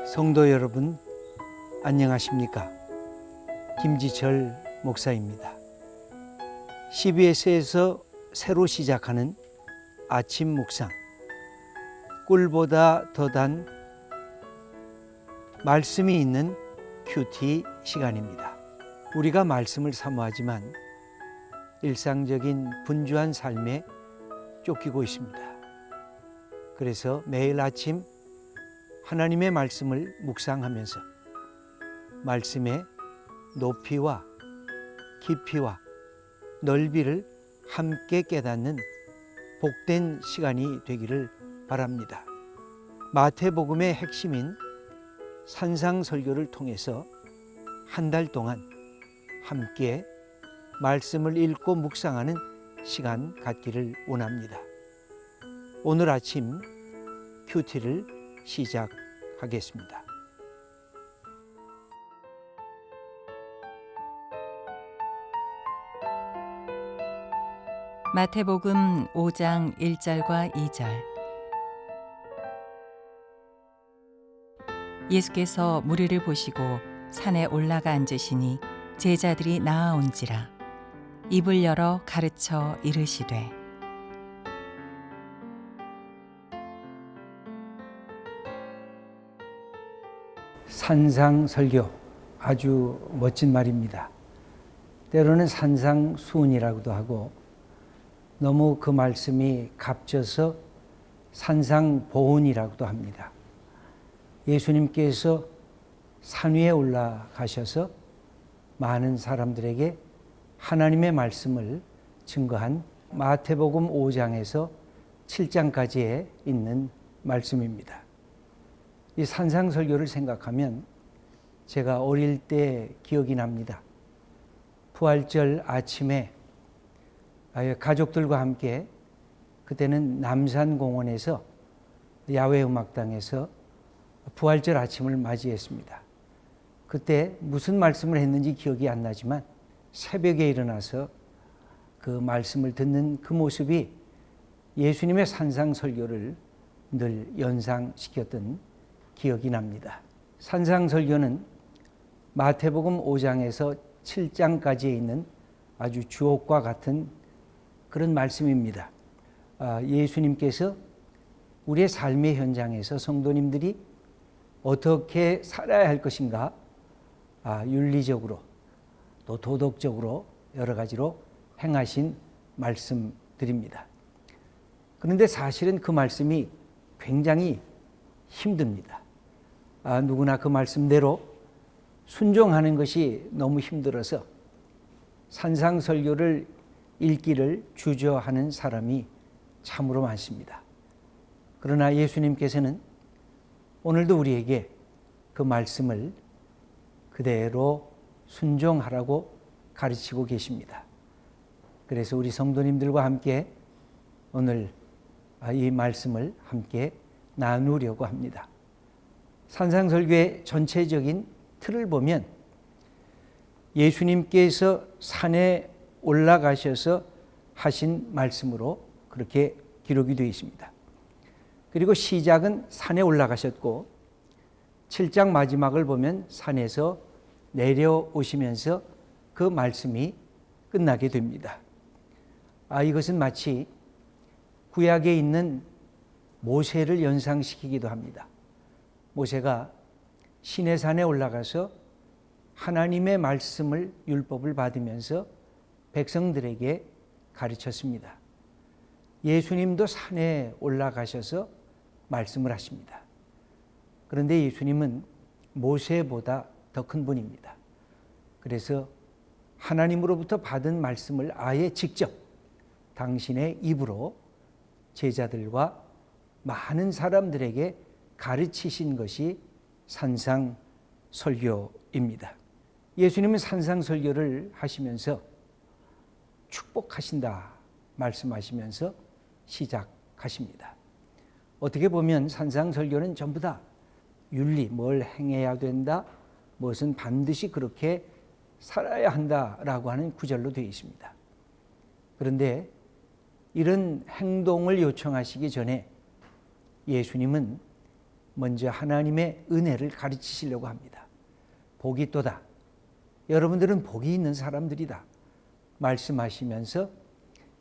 성도 여러분, 안녕하십니까? 김지철 목사입니다. CBS에서 새로 시작하는 아침 묵상, 꿀보다 더 단 말씀이 있는 큐티 시간입니다. 우리가 말씀을 사모하지만 일상적인 분주한 삶에 쫓기고 있습니다. 그래서 매일 아침 하나님의 말씀을 묵상하면서 말씀의 높이와 깊이와 넓이를 함께 깨닫는 복된 시간이 되기를 바랍니다. 마태복음의 핵심인 산상설교를 통해서 한 달 동안 함께 말씀을 읽고 묵상하는 시간 갖기를 원합니다. 오늘 아침 큐티를 시작하겠습니다. 마태복음 5장 1절과 2절. 예수께서 무리를 보시고 산에 올라가 앉으시니 제자들이 나아온지라. 입을 열어 가르쳐 이르시되. 산상설교, 아주 멋진 말입니다. 때로는 산상수훈이라고도 하고 너무 그 말씀이 값져서 산상보훈이라고도 합니다. 예수님께서 산 위에 올라가셔서 많은 사람들에게 하나님의 말씀을 증거한 마태복음 5장에서 7장까지에 있는 말씀입니다. 이 산상설교를 생각하면 제가 어릴 때 기억이 납니다. 부활절 아침에 가족들과 함께, 그때는 남산공원에서 야외음악당에서 부활절 아침을 맞이했습니다. 그때 무슨 말씀을 했는지 기억이 안 나지만 새벽에 일어나서 그 말씀을 듣는 그 모습이 예수님의 산상설교를 늘 연상시켰던 기억이 납니다. 산상설교는 마태복음 5장에서 7장까지에 있는 아주 주옥과 같은 그런 말씀입니다. 예수님께서 우리의 삶의 현장에서 성도님들이 어떻게 살아야 할 것인가, 윤리적으로 또 도덕적으로 여러 가지로 행하신 말씀들입니다. 그런데 사실은 그 말씀이 굉장히 힘듭니다. 누구나 그 말씀대로 순종하는 것이 너무 힘들어서 산상설교를 읽기를 주저하는 사람이 참으로 많습니다. 그러나 예수님께서는 오늘도 우리에게 그 말씀을 그대로 순종하라고 가르치고 계십니다. 그래서 우리 성도님들과 함께 오늘 이 말씀을 함께 나누려고 합니다. 산상설교의 전체적인 틀을 보면 예수님께서 산에 올라가셔서 하신 말씀으로 그렇게 기록이 되어 있습니다. 그리고 시작은 산에 올라가셨고 7장 마지막을 보면 산에서 내려오시면서 그 말씀이 끝나게 됩니다. 이것은 마치 구약에 있는 모세를 연상시키기도 합니다. 모세가 시내산에 올라가서 하나님의 말씀을, 율법을 받으면서 백성들에게 가르쳤습니다. 예수님도 산에 올라가셔서 말씀을 하십니다. 그런데 예수님은 모세보다 더 큰 분입니다. 그래서 하나님으로부터 받은 말씀을 아예 직접 당신의 입으로 제자들과 많은 사람들에게 가르치신 것이 산상설교입니다. 예수님은 산상설교를 하시면서 축복하신다 말씀하시면서 시작하십니다. 어떻게 보면 산상설교는 전부 다 윤리, 뭘 행해야 된다, 무엇은 반드시 그렇게 살아야 한다라고 하는 구절로 되어 있습니다. 그런데 이런 행동을 요청하시기 전에 예수님은 먼저 하나님의 은혜를 가르치시려고 합니다. 복이 있도다. 여러분들은 복이 있는 사람들이다. 말씀하시면서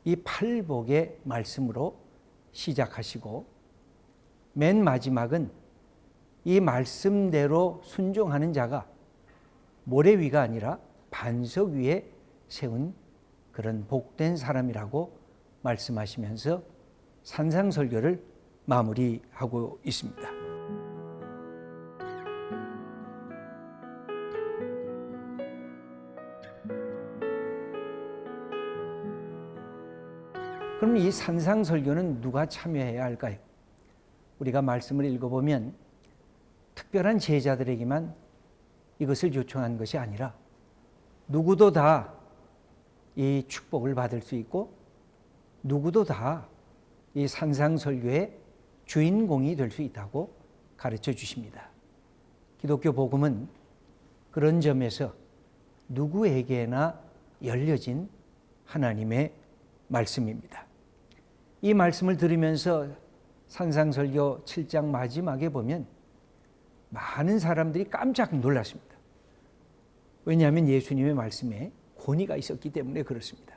이 팔복의 말씀으로 시작하시고 맨 마지막은 이 말씀대로 순종하는 자가 모래 위가 아니라 반석 위에 세운 그런 복된 사람이라고 말씀하시면서 산상설교를 마무리하고 있습니다. 그럼 이 산상설교는 누가 참여해야 할까요? 우리가 말씀을 읽어보면 특별한 제자들에게만 이것을 요청한 것이 아니라 누구도 다 이 축복을 받을 수 있고 누구도 다 이 산상설교의 주인공이 될 수 있다고 가르쳐 주십니다. 기독교 복음은 그런 점에서 누구에게나 열려진 하나님의 말씀입니다. 이 말씀을 들으면서 산상설교 7장 마지막에 보면 많은 사람들이 깜짝 놀랐습니다. 왜냐하면 예수님의 말씀에 권위가 있었기 때문에 그렇습니다.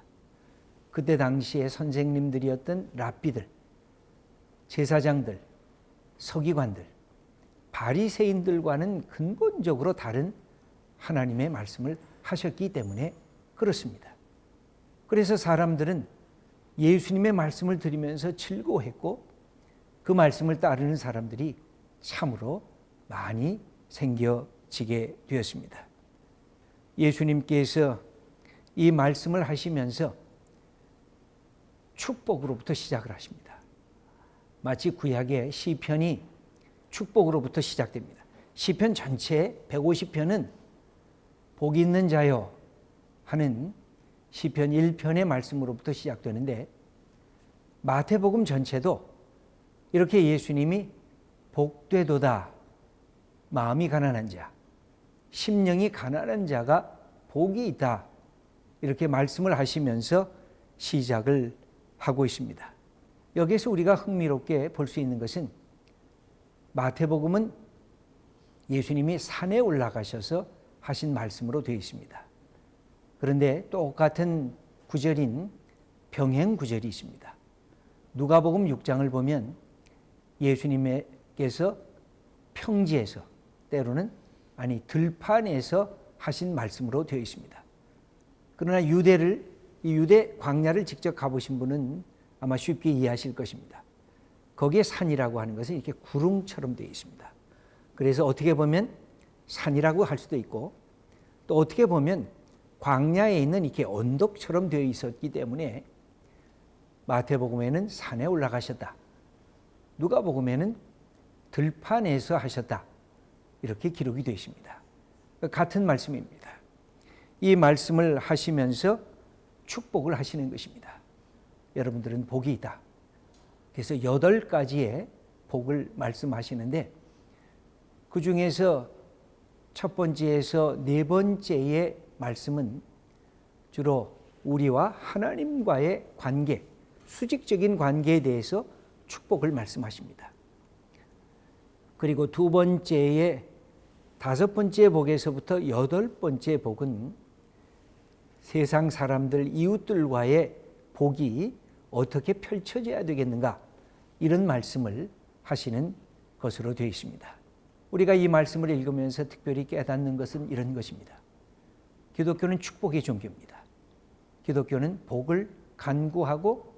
그때 당시에 선생님들이었던 랍비들, 제사장들, 서기관들, 바리새인들과는 근본적으로 다른 하나님의 말씀을 하셨기 때문에 그렇습니다. 그래서 사람들은 예수님의 말씀을 들으면서 즐거워했고 그 말씀을 따르는 사람들이 참으로 많이 생겨지게 되었습니다. 예수님께서 이 말씀을 하시면서 축복으로부터 시작을 하십니다. 마치 구약의 시편이 축복으로부터 시작됩니다. 시편 전체 150편은 복 있는 자여 하는 시편 1편의 말씀으로부터 시작되는데 마태복음 전체도 이렇게 예수님이 복되도다 마음이 가난한 자, 심령이 가난한 자가 복이 있다 이렇게 말씀을 하시면서 시작을 하고 있습니다. 여기에서 우리가 흥미롭게 볼 수 있는 것은 마태복음은 예수님이 산에 올라가셔서 하신 말씀으로 되어 있습니다. 그런데 똑같은 구절인 병행 구절이 있습니다. 누가복음 6장을 보면 예수님께서 평지에서 때로는 들판에서 하신 말씀으로 되어 있습니다. 그러나 유대 광야를 직접 가보신 분은 아마 쉽게 이해하실 것입니다. 거기에 산이라고 하는 것은 이렇게 구름처럼 되어 있습니다. 그래서 어떻게 보면 산이라고 할 수도 있고 또 어떻게 보면 광야에 있는 이렇게 언덕처럼 되어 있었기 때문에 마태복음에는 산에 올라가셨다. 누가복음에는 들판에서 하셨다. 이렇게 기록이 되어 있습니다. 같은 말씀입니다. 이 말씀을 하시면서 축복을 하시는 것입니다. 여러분들은 복이 있다. 그래서 8가지의 복을 말씀하시는데 그 중에서 첫 번째에서 4번째의 말씀은 주로 우리와 하나님과의 관계, 수직적인 관계에 대해서 축복을 말씀하십니다. 그리고 2번째의 5번째 복에서부터 8번째 복은 세상 사람들, 이웃들과의 복이 어떻게 펼쳐져야 되겠는가 이런 말씀을 하시는 것으로 되어 있습니다. 우리가 이 말씀을 읽으면서 특별히 깨닫는 것은 이런 것입니다. 기독교는 축복의 종교입니다. 기독교는 복을 간구하고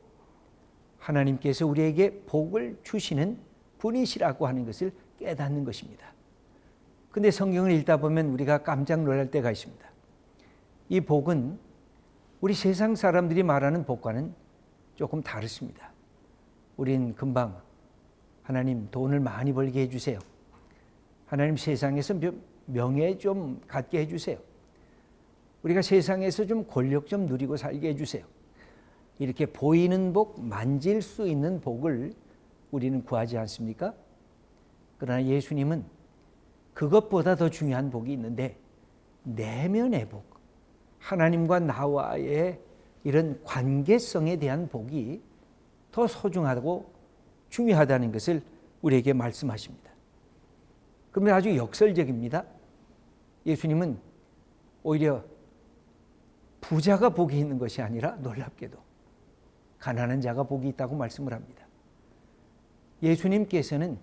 하나님께서 우리에게 복을 주시는 분이시라고 하는 것을 깨닫는 것입니다. 그런데 성경을 읽다 보면 우리가 깜짝 놀랄 때가 있습니다. 이 복은 우리 세상 사람들이 말하는 복과는 조금 다릅니다. 우린 금방 하나님 돈을 많이 벌게 해주세요. 하나님 세상에서 명예 좀 갖게 해주세요. 우리가 세상에서 좀 권력 좀 누리고 살게 해주세요. 이렇게 보이는 복, 만질 수 있는 복을 우리는 구하지 않습니까? 그러나 예수님은 그것보다 더 중요한 복이 있는데 내면의 복, 하나님과 나와의 이런 관계성에 대한 복이 더 소중하고 중요하다는 것을 우리에게 말씀하십니다. 그러면 아주 역설적입니다. 예수님은 오히려 부자가 복이 있는 것이 아니라 놀랍게도 가난한 자가 복이 있다고 말씀을 합니다. 예수님께서는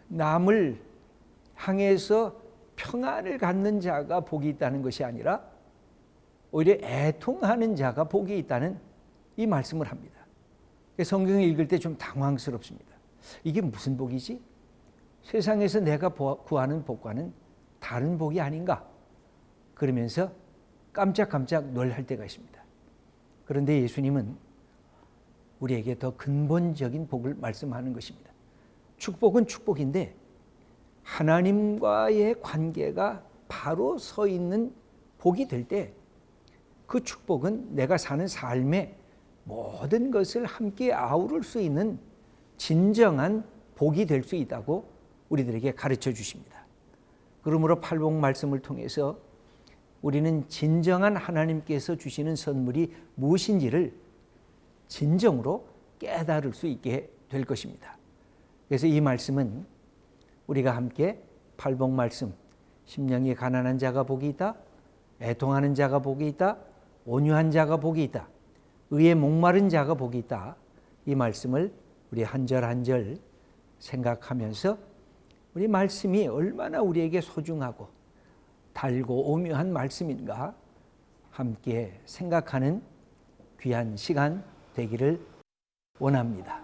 남을 향해서 평안을 갖는 자가 복이 있다는 것이 아니라 오히려 애통하는 자가 복이 있다는 이 말씀을 합니다. 성경을 읽을 때 좀 당황스럽습니다. 이게 무슨 복이지? 세상에서 내가 구하는 복과는 다른 복이 아닌가? 그러면서 깜짝깜짝 놀랄 때가 있습니다. 그런데 예수님은 우리에게 더 근본적인 복을 말씀하는 것입니다. 축복은 축복인데 하나님과의 관계가 바로 서 있는 복이 될 때 그 축복은 내가 사는 삶의 모든 것을 함께 아우를 수 있는 진정한 복이 될 수 있다고 우리들에게 가르쳐 주십니다. 그러므로 팔복 말씀을 통해서 우리는 진정한 하나님께서 주시는 선물이 무엇인지를 진정으로 깨달을 수 있게 될 것입니다. 그래서 이 말씀은 우리가 함께 팔복 말씀, 심령이 가난한 자가 복이 있다, 애통하는 자가 복이 있다, 온유한 자가 복이 있다, 의에 목마른 자가 복이 있다, 이 말씀을 우리 한 절 한 절 생각하면서 우리 말씀이 얼마나 우리에게 소중하고 달고 오묘한 말씀인가 함께 생각하는 귀한 시간 되기를 원합니다.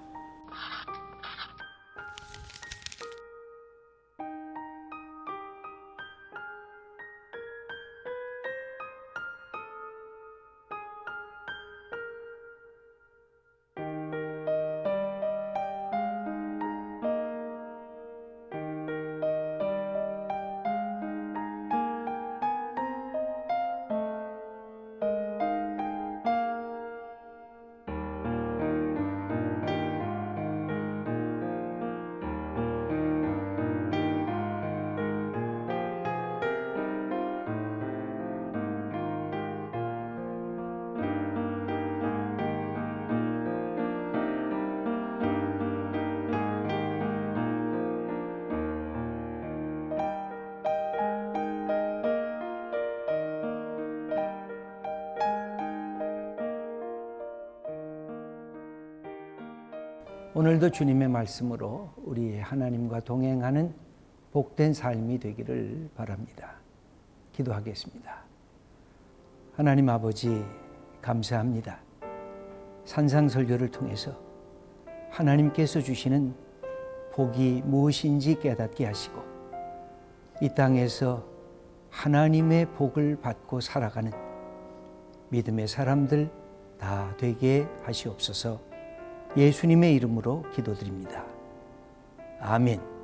오늘도 주님의 말씀으로 우리 하나님과 동행하는 복된 삶이 되기를 바랍니다. 기도하겠습니다. 하나님 아버지 감사합니다. 산상설교를 통해서 하나님께서 주시는 복이 무엇인지 깨닫게 하시고 이 땅에서 하나님의 복을 받고 살아가는 믿음의 사람들 다 되게 하시옵소서. 예수님의 이름으로 기도드립니다. 아멘.